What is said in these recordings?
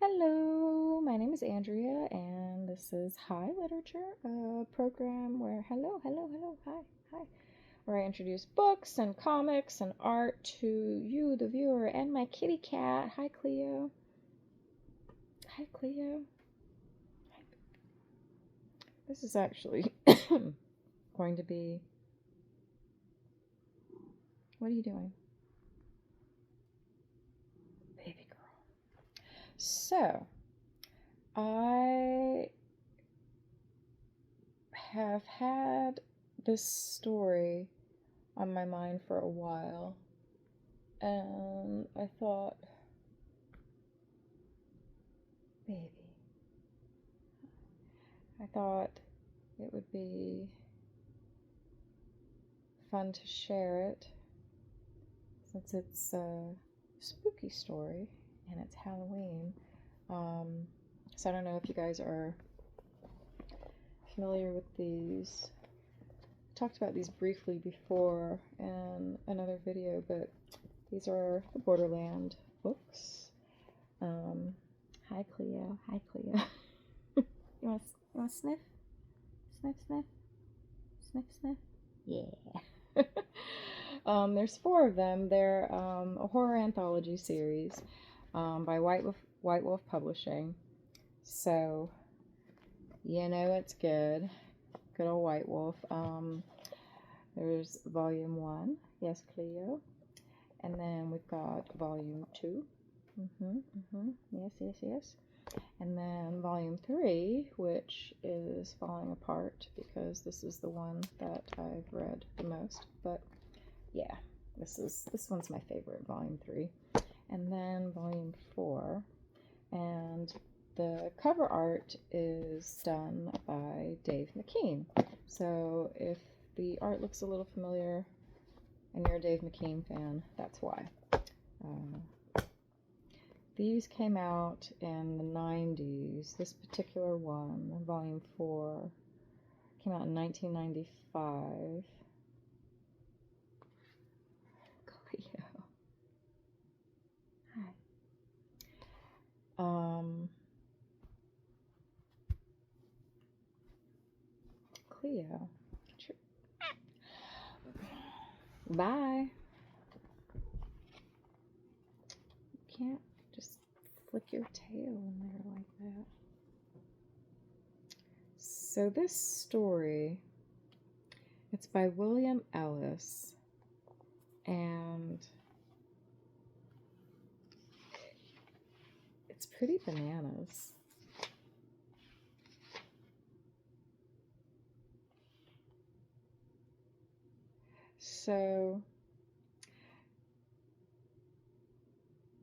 Hello, my name is Andrea, and this is Hi Literature, a program where, hi, where I introduce books and comics and art to you, the viewer, and my kitty cat. Hi, Cleo. Hi, Cleo. This is actually going to be. What are you doing? Baby girl. So, I have had this story on my mind for a while, and I thought, baby, I thought it would be fun to share it since it's a spooky story and it's Halloween. So I don't know if you guys are familiar with these. I talked about these briefly before in another video, but these are the Borderland books. Hi Cleo. Hi Cleo. You want to sniff? Sniff, sniff. Sniff, sniff. Yeah. There's four of them. They're a horror anthology series by White Wolf Publishing. So, you know it's good. Good old White Wolf. There's volume 1. Yes, Cleo. And then we've got volume 2. Yes. And then volume 3, which is falling apart because this is the one that I've read the most. But yeah, this one's my favorite, volume 3. And then volume 4. And the cover art is done by Dave McKean. So if the art looks a little familiar and you're a Dave McKean fan, that's why. These came out in the 90s. This particular one, volume 4, came out in 1995. Cleo. Hi. Cleo. Bye. You can't just flick your tail in there like that. So this story, it's by William Ellis, and it's pretty bananas. So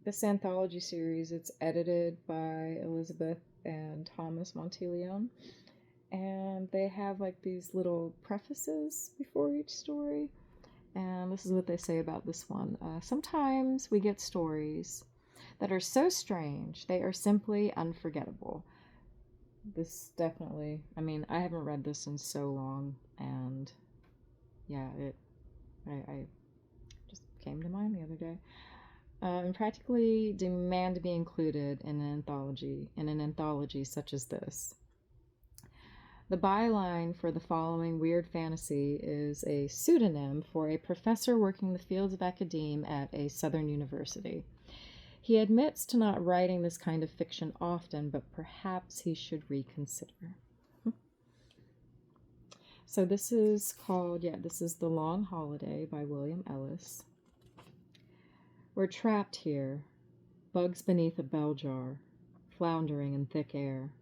this anthology series, it's edited by Elizabeth and Thomas Monteleone, and they have like these little prefaces before each story, and this is what they say about this one. Sometimes we get stories that are so strange they are simply unforgettable. This definitely, I mean, I haven't read this in so long, and yeah, I just came to mind the other day. And practically demand to be included in an anthology such as this. The byline for the following weird fantasy is a pseudonym for a professor working the fields of academe at a southern university. He admits to not writing this kind of fiction often, but perhaps he should reconsider. So this is called, this is The Long Holiday by William Ellis. We're trapped here, bugs beneath a bell jar, floundering in thick air.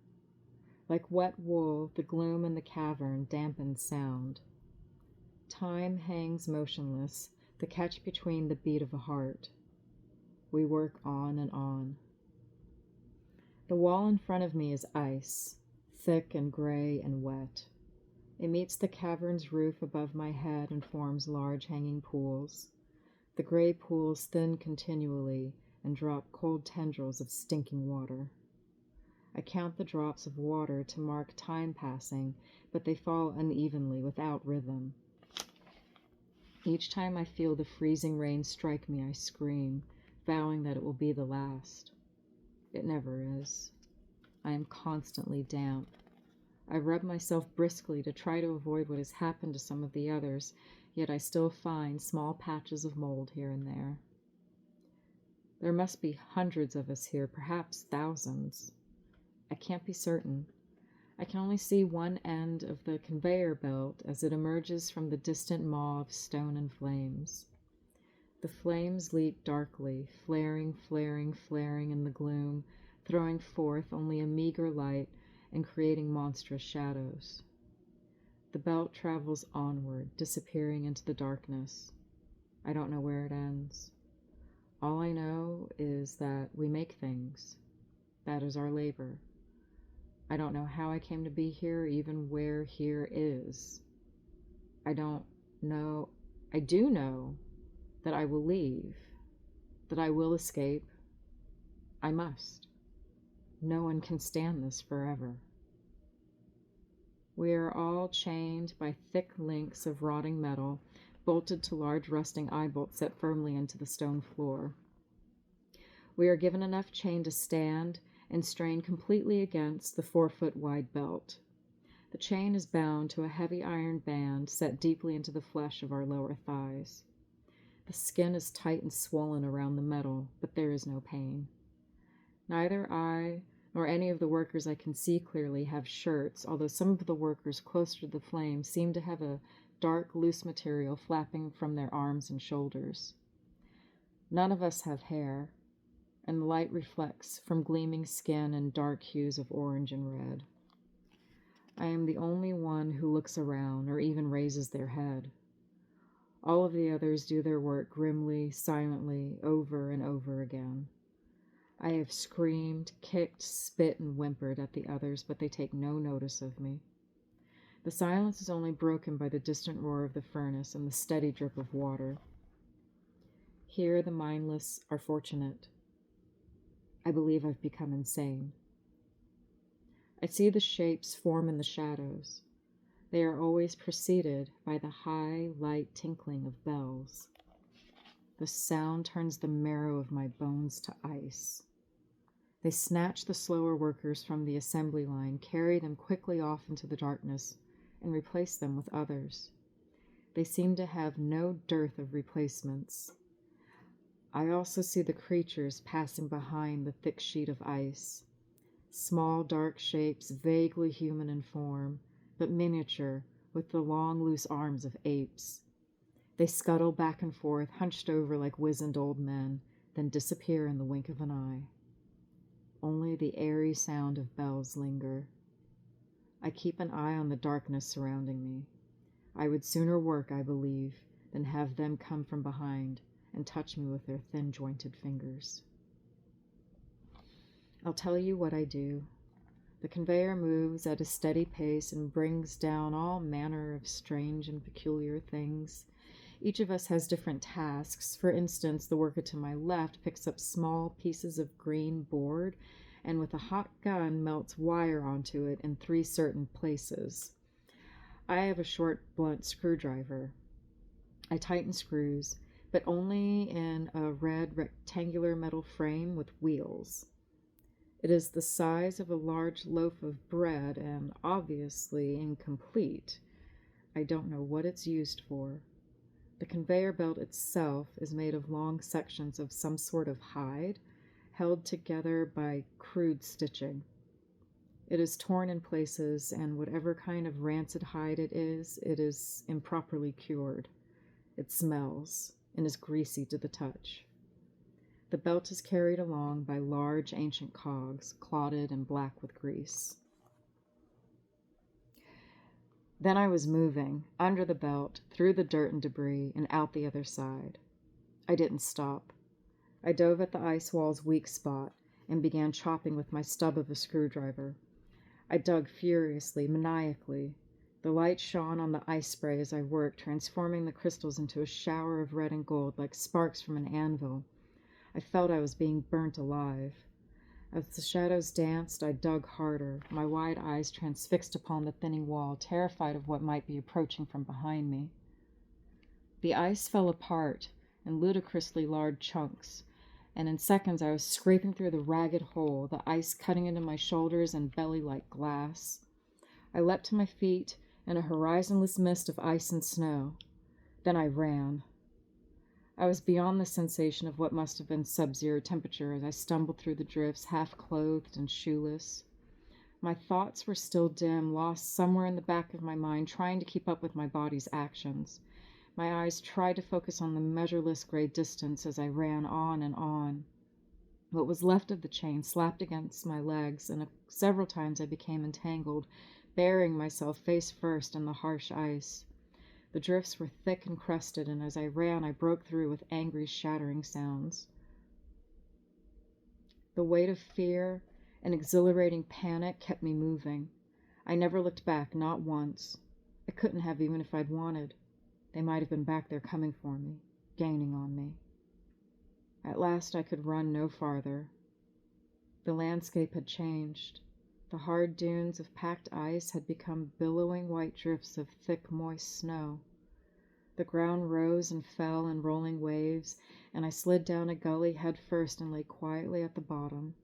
Like wet wool, the gloom in the cavern dampens sound. Time hangs motionless, the catch between the beat of a heart. We work on and on. The wall in front of me is ice, thick and gray and wet. It meets the cavern's roof above my head and forms large hanging pools. The gray pools thin continually and drop cold tendrils of stinking water. I count the drops of water to mark time passing, but they fall unevenly, without rhythm. Each time I feel the freezing rain strike me, I scream, vowing that it will be the last. It never is. I am constantly damp. I rub myself briskly to try to avoid what has happened to some of the others, yet I still find small patches of mold here and there. There must be hundreds of us here, perhaps thousands. I can't be certain. I can only see one end of the conveyor belt as it emerges from the distant maw of stone and flames. The flames leap darkly, flaring, flaring, flaring in the gloom, throwing forth only a meager light and creating monstrous shadows. The belt travels onward, disappearing into the darkness. I don't know where it ends. All I know is that we make things. That is our labor. I don't know how I came to be here, even where here is. I do know that I will leave, that I will escape. I must. No one can stand this forever. We are all chained by thick links of rotting metal, bolted to large rusting eye bolts set firmly into the stone floor. We are given enough chain to stand and strain completely against the 4-foot wide belt. The chain is bound to a heavy iron band set deeply into the flesh of our lower thighs. The skin is tight and swollen around the metal, but there is no pain. Neither I nor any of the workers I can see clearly have shirts, although some of the workers closer to the flame seem to have a dark, loose material flapping from their arms and shoulders. None of us have hair, and the light reflects from gleaming skin and dark hues of orange and red. I am the only one who looks around or even raises their head. All of the others do their work grimly, silently, over and over again. I have screamed, kicked, spit, and whimpered at the others, but they take no notice of me. The silence is only broken by the distant roar of the furnace and the steady drip of water. Here the mindless are fortunate. I believe I've become insane. I see the shapes form in the shadows. They are always preceded by the high, light tinkling of bells. The sound turns the marrow of my bones to ice. They snatch the slower workers from the assembly line, carry them quickly off into the darkness, and replace them with others. They seem to have no dearth of replacements. I also see the creatures passing behind the thick sheet of ice. Small, dark shapes, vaguely human in form, but miniature, with the long, loose arms of apes. They scuttle back and forth, hunched over like wizened old men, then disappear in the wink of an eye. Only the airy sound of bells linger. I keep an eye on the darkness surrounding me. I would sooner work, I believe, than have them come from behind and touch me with their thin-jointed fingers. I'll tell you what I do. The conveyor moves at a steady pace and brings down all manner of strange and peculiar things. Each of us has different tasks. For instance, the worker to my left picks up small pieces of green board and with a hot gun melts wire onto it in 3 certain places. I have a short, blunt screwdriver. I tighten screws, but only in a red rectangular metal frame with wheels. It is the size of a large loaf of bread and obviously incomplete. I don't know what it's used for. The conveyor belt itself is made of long sections of some sort of hide, held together by crude stitching. It is torn in places, and whatever kind of rancid hide it is improperly cured. It smells and is greasy to the touch. The belt is carried along by large ancient cogs, clotted and black with grease. Then I was moving, under the belt, through the dirt and debris, and out the other side. I didn't stop. I dove at the ice wall's weak spot and began chopping with my stub of a screwdriver. I dug furiously, maniacally. The light shone on the ice spray as I worked, transforming the crystals into a shower of red and gold like sparks from an anvil. I felt I was being burnt alive. As the shadows danced, I dug harder, my wide eyes transfixed upon the thinning wall, terrified of what might be approaching from behind me. The ice fell apart in ludicrously large chunks, and in seconds I was scraping through the ragged hole, the ice cutting into my shoulders and belly like glass. I leapt to my feet in a horizonless mist of ice and snow. Then I ran. I was beyond the sensation of what must have been sub-zero temperature as I stumbled through the drifts, half-clothed and shoeless. My thoughts were still dim, lost somewhere in the back of my mind, trying to keep up with my body's actions. My eyes tried to focus on the measureless gray distance as I ran on and on. What was left of the chain slapped against my legs, and several times I became entangled, burying myself face first in the harsh ice. The drifts were thick and crusted, and as I ran, I broke through with angry, shattering sounds. The weight of fear and exhilarating panic kept me moving. I never looked back, not once. I couldn't have even if I'd wanted. They might have been back there coming for me, gaining on me. At last I could run no farther. The landscape had changed. The hard dunes of packed ice had become billowing white drifts of thick, moist snow. The ground rose and fell in rolling waves, and I slid down a gully head first and lay quietly at the bottom.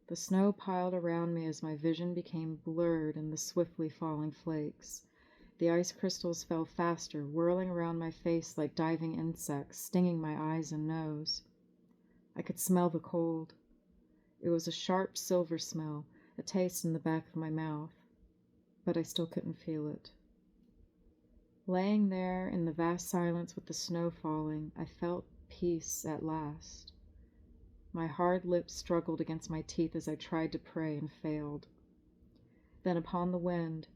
The snow piled around me as my vision became blurred in the swiftly falling flakes. The ice crystals fell faster, whirling around my face like diving insects, stinging my eyes and nose. I could smell the cold. It was a sharp silver smell, a taste in the back of my mouth, but I still couldn't feel it. Laying there in the vast silence with the snow falling, I felt peace at last. My hard lips struggled against my teeth as I tried to pray and failed. Then upon the wind,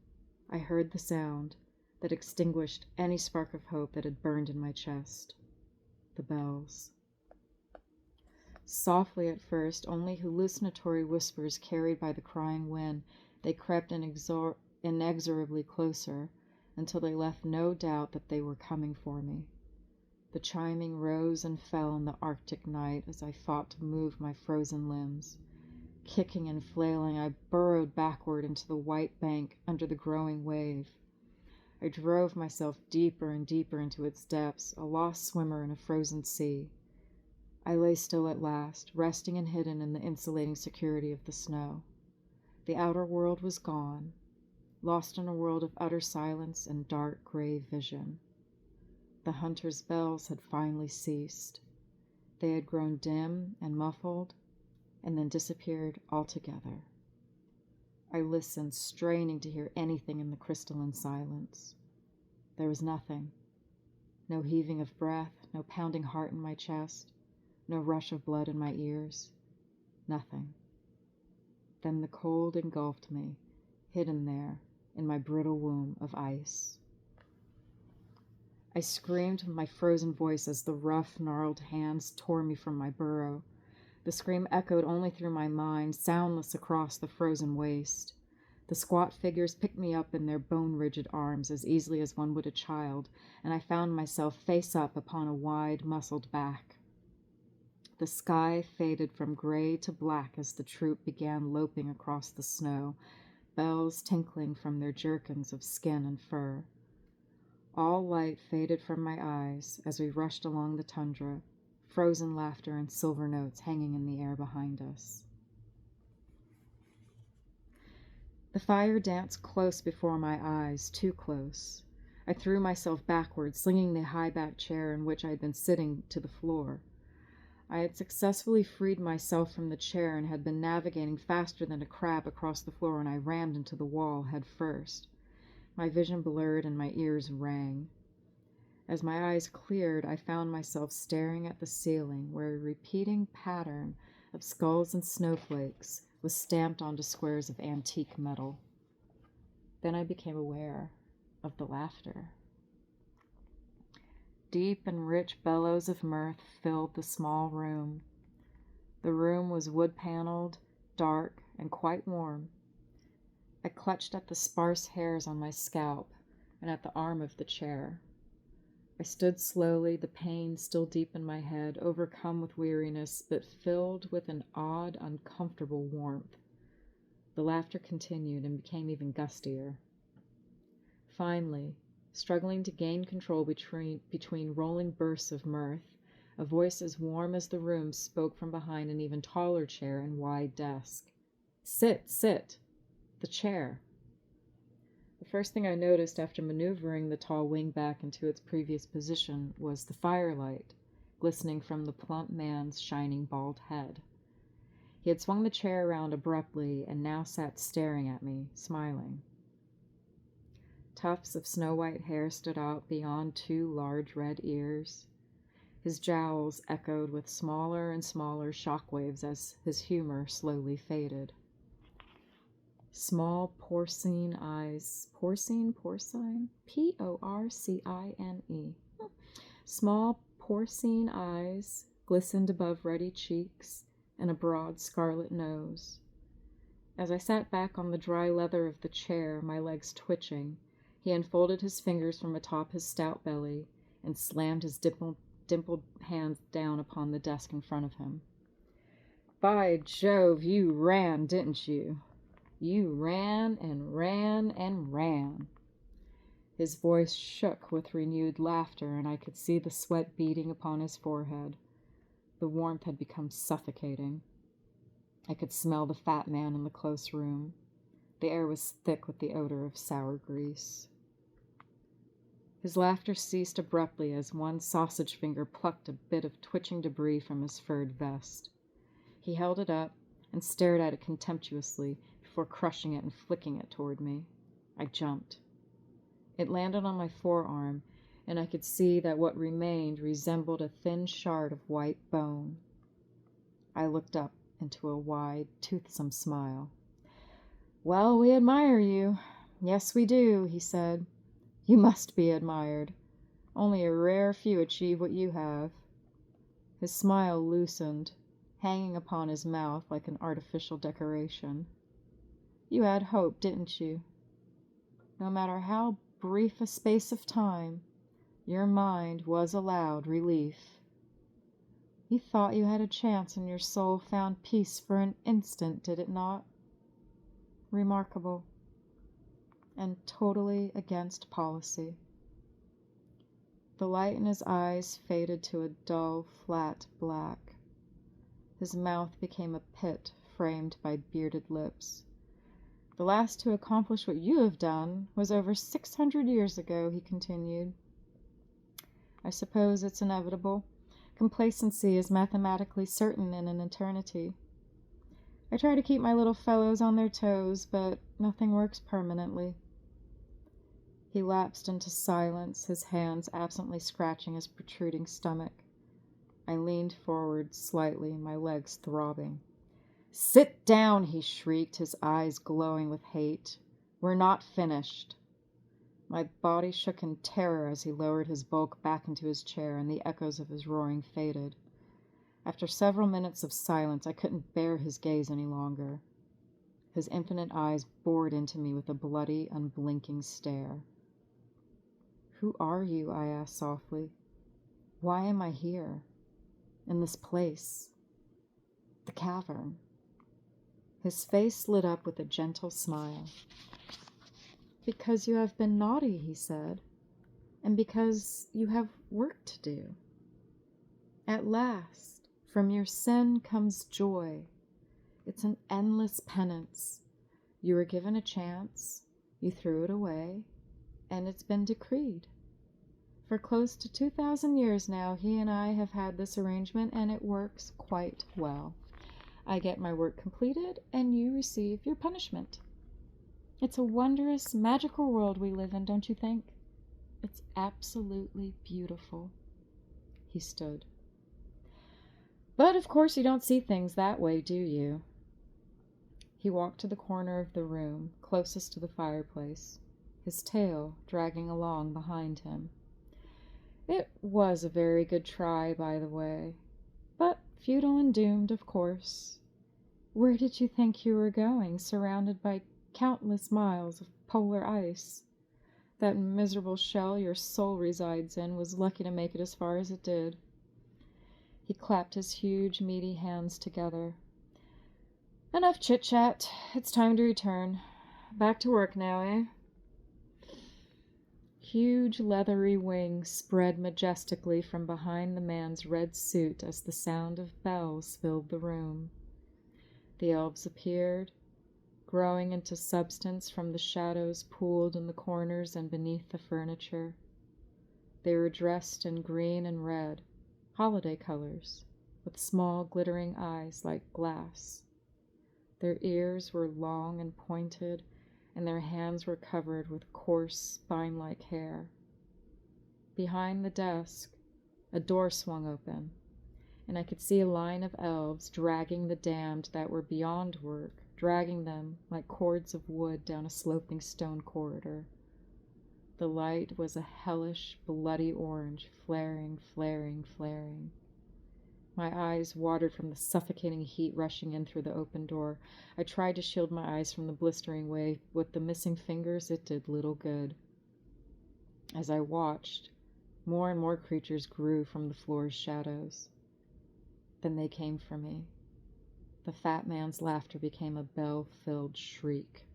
I heard the sound that extinguished any spark of hope that had burned in my chest. The bells. Softly at first, only hallucinatory whispers carried by the crying wind, they crept inexorably closer, until they left no doubt that they were coming for me. The chiming rose and fell in the Arctic night as I fought to move my frozen limbs. Kicking and flailing, I burrowed backward into the white bank under the growing wave. I drove myself deeper and deeper into its depths, a lost swimmer in a frozen sea. I lay still at last, resting and hidden in the insulating security of the snow. The outer world was gone, lost in a world of utter silence and dark gray vision. The hunter's bells had finally ceased. They had grown dim and muffled, and then disappeared altogether. I listened, straining to hear anything in the crystalline silence. There was nothing. No heaving of breath, no pounding heart in my chest, no rush of blood in my ears. Nothing. Then the cold engulfed me, hidden there in my brittle womb of ice. I screamed with my frozen voice as the rough, gnarled hands tore me from my burrow. The scream echoed only through my mind, soundless across the frozen waste. The squat figures picked me up in their bone-rigid arms as easily as one would a child, and I found myself face up upon a wide, muscled back. The sky faded from gray to black as the troop began loping across the snow, bells tinkling from their jerkins of skin and fur. All light faded from my eyes as we rushed along the tundra, frozen laughter and silver notes hanging in the air behind us. The fire danced close before my eyes, too close. I threw myself backward, slinging the high-backed chair in which I had been sitting to the floor. I had successfully freed myself from the chair and had been navigating faster than a crab across the floor when I rammed into the wall head first. My vision blurred and my ears rang. As my eyes cleared, I found myself staring at the ceiling where a repeating pattern of skulls and snowflakes was stamped onto squares of antique metal. Then I became aware of the laughter. Deep and rich bellows of mirth filled the small room. The room was wood-paneled, dark, and quite warm. I clutched at the sparse hairs on my scalp and at the arm of the chair. I stood slowly, the pain still deep in my head, overcome with weariness, but filled with an odd, uncomfortable warmth. The laughter continued and became even gustier. Finally, struggling to gain control between rolling bursts of mirth, A voice as warm as the room spoke from behind an even taller chair and wide desk. "Sit, sit!" The chair. The first thing I noticed after maneuvering the tall wing back into its previous position was the firelight, glistening from the plump man's shining bald head. He had swung the chair around abruptly and now sat staring at me, smiling. Tufts of snow-white hair stood out beyond two large red ears. His jowls echoed with smaller and smaller shockwaves as his humor slowly faded. Small porcine eyes, porcine? P-O-R-C-I-N-E. Small porcine eyes glistened above ruddy cheeks and a broad scarlet nose. As I sat back on the dry leather of the chair, my legs twitching, he unfolded his fingers from atop his stout belly and slammed his dimpled hands down upon the desk in front of him. "By Jove, you ran, didn't you? You ran and ran and ran." His voice shook with renewed laughter, and I could see the sweat beading upon his forehead. The warmth had become suffocating. I could smell the fat man in the close room. The air was thick with the odor of sour grease. His laughter ceased abruptly as one sausage finger plucked a bit of twitching debris from his furred vest. He held it up and stared at it contemptuously before crushing it and flicking it toward me. I jumped. It landed on my forearm, and I could see that what remained resembled a thin shard of white bone. I looked up into a wide, toothsome smile. "Well, we admire you. Yes, we do," he said. "You must be admired. Only a rare few achieve what you have." His smile loosened, hanging upon his mouth like an artificial decoration. "You had hope, didn't you? No matter how brief a space of time, your mind was allowed relief. You thought you had a chance and your soul found peace for an instant, did it not? Remarkable. And totally against policy." The light in his eyes faded to a dull, flat black. His mouth became a pit framed by bearded lips. "The last to accomplish what you have done was over 600 years ago," he continued. "I suppose it's inevitable. Complacency is mathematically certain in an eternity. I try to keep my little fellows on their toes, but nothing works permanently." He lapsed into silence, his hands absently scratching his protruding stomach. I leaned forward slightly, my legs throbbing. "Sit down," he shrieked, his eyes glowing with hate. "We're not finished." My body shook in terror as he lowered his bulk back into his chair, and the echoes of his roaring faded. After several minutes of silence, I couldn't bear his gaze any longer. His infinite eyes bored into me with a bloody, unblinking stare. "Who are you?" I asked softly. "Why am I here? In this place? The cavern?" His face lit up with a gentle smile. "Because you have been naughty," he said, "and because you have work to do. At last, from your sin comes joy. It's an endless penance. You were given a chance, you threw it away, and it's been decreed. For close to 2,000 years now, he and I have had this arrangement, and it works quite well. I get my work completed, and you receive your punishment. It's a wondrous, magical world we live in, don't you think? It's absolutely beautiful." He stood. "But of course you don't see things that way, do you?" He walked to the corner of the room, closest to the fireplace, his tail dragging along behind him. "It was a very good try, by the way. But futile and doomed, of course. Where did you think you were going, surrounded by countless miles of polar ice? That miserable shell your soul resides in was lucky to make it as far as it did." He clapped his huge, meaty hands together. "Enough chit-chat. It's time to return. Back to work now, eh?" huge leathery wings spread majestically from behind the man's red suit as the sound of bells filled the room. The elves appeared, growing into substance from the shadows pooled in the corners and beneath the furniture. They were dressed in green and red, holiday colors, with small glittering eyes like glass. Their ears were long and pointed, and their hands were covered with coarse, spine-like hair. Behind the desk, a door swung open, and I could see a line of elves dragging the damned that were beyond work, dragging them like cords of wood down a sloping stone corridor. The light was a hellish, bloody orange, flaring, flaring, flaring. My eyes watered from the suffocating heat rushing in through the open door. I tried to shield my eyes from the blistering wave. With the missing fingers, it did little good. As I watched, more and more creatures grew from the floor's shadows. Then they came for me. The fat man's laughter became a bell-filled shriek.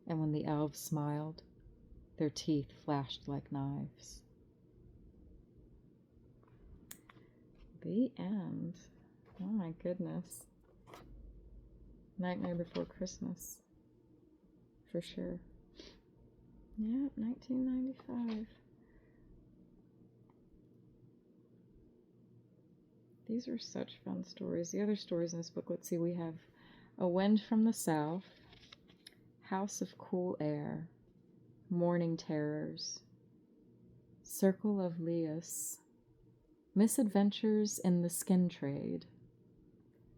And when the elves smiled, their teeth flashed like knives. The end. Oh my goodness. Nightmare Before Christmas. For sure. Yeah, 1995. These are such fun stories. The other stories in this book, let's see, we have A Wind from the South, House of Cool Air, Morning Terrors, Circle of Leas, Misadventures in the Skin Trade,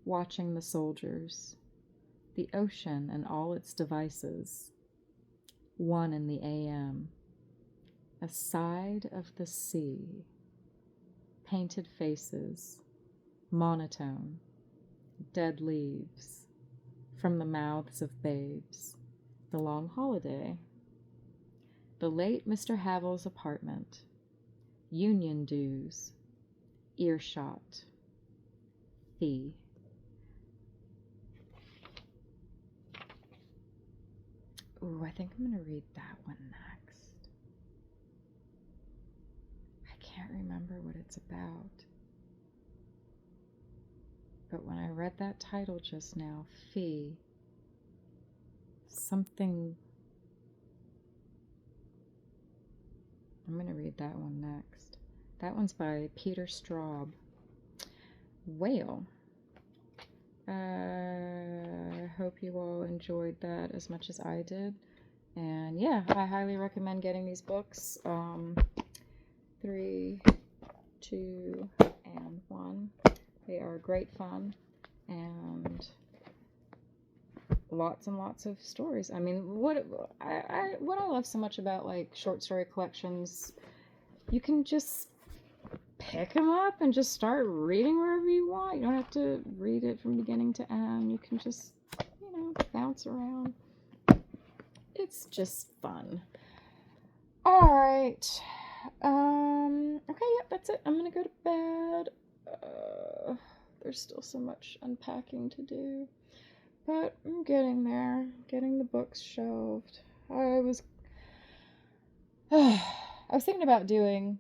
Watching the Soldiers, The Ocean and All Its Devices, 1 in the AM, A Side of the Sea, Painted Faces, Monotone, Dead Leaves, From the Mouths of Babes, The Long Holiday, The Late Mr. Havel's Apartment, Union Dues, Earshot, Fee. Ooh, I think I'm going to read that one next. I can't remember what it's about. But when I read that title just now, Fee, something... I'm going to read that one next. That one's by Peter Straub. Whale. I hope you all enjoyed that as much as I did. And yeah, I highly recommend getting these books. 3, 2, and 1. They are great fun. And lots and lots of stories. I mean, what I love so much about like short story collections, you can just pick them up and just start reading wherever you want. You don't have to read it from beginning to end. You can just, bounce around. It's just fun. All right. Okay, yeah, that's it. I'm gonna go to bed. There's still so much unpacking to do, but I'm getting there. Getting the books shelved. I was thinking about doing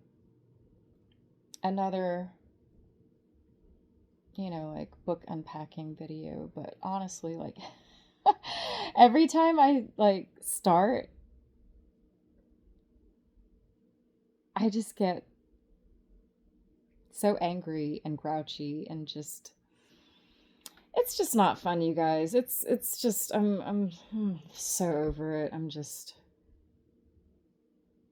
another, like book unpacking video, but honestly, like every time I like start, I just get so angry and grouchy and just, it's just not fun, you guys. It's just, I'm so over it. I'm just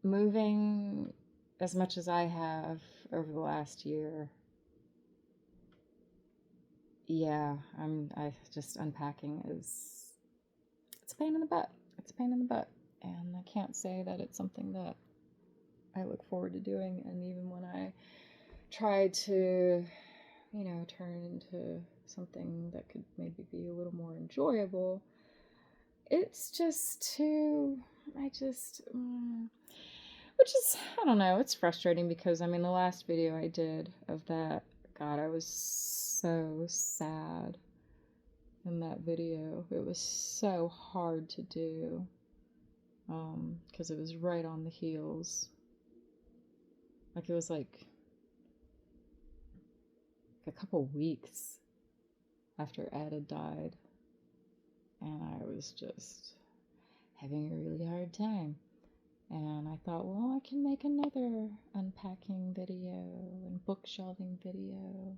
moving as much as I have over the last year. Yeah, I just unpacking is, it's a pain in the butt. It's a pain in the butt. And I can't say that it's something that I look forward to doing. And even when I try to, turn it into something that could maybe be a little more enjoyable, it's just too, which is, I don't know, it's frustrating because, the last video I did of that, God, I was so sad in that video. It was so hard to do. because it was right on the heels. Like it was like a couple weeks after Ed had died, and I was just having a really hard time. And I thought, well, I can make another unpacking video and bookshelving video,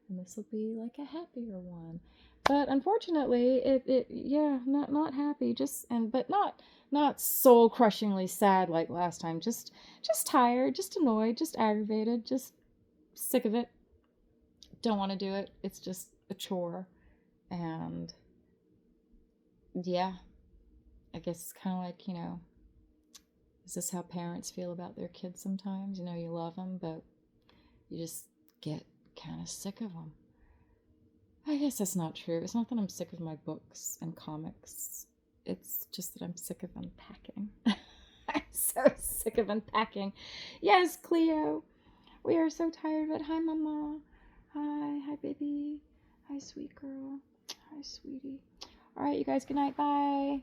and this will be like a happier one. But unfortunately, yeah, not happy, but not soul crushingly sad like last time. Just tired, just annoyed, just aggravated, just sick of it. Don't want to do it. It's just a chore, and yeah, I guess it's kind of like, is this how parents feel about their kids sometimes? You love them, but you just get kind of sick of them. I guess that's not true. It's not that I'm sick of my books and comics. It's just that I'm sick of unpacking. I'm so sick of unpacking. Yes, Cleo. We are so tired of it. Hi, Mama. Hi, baby. Hi, sweet girl. Hi, sweetie. All right, you guys, good night. Bye.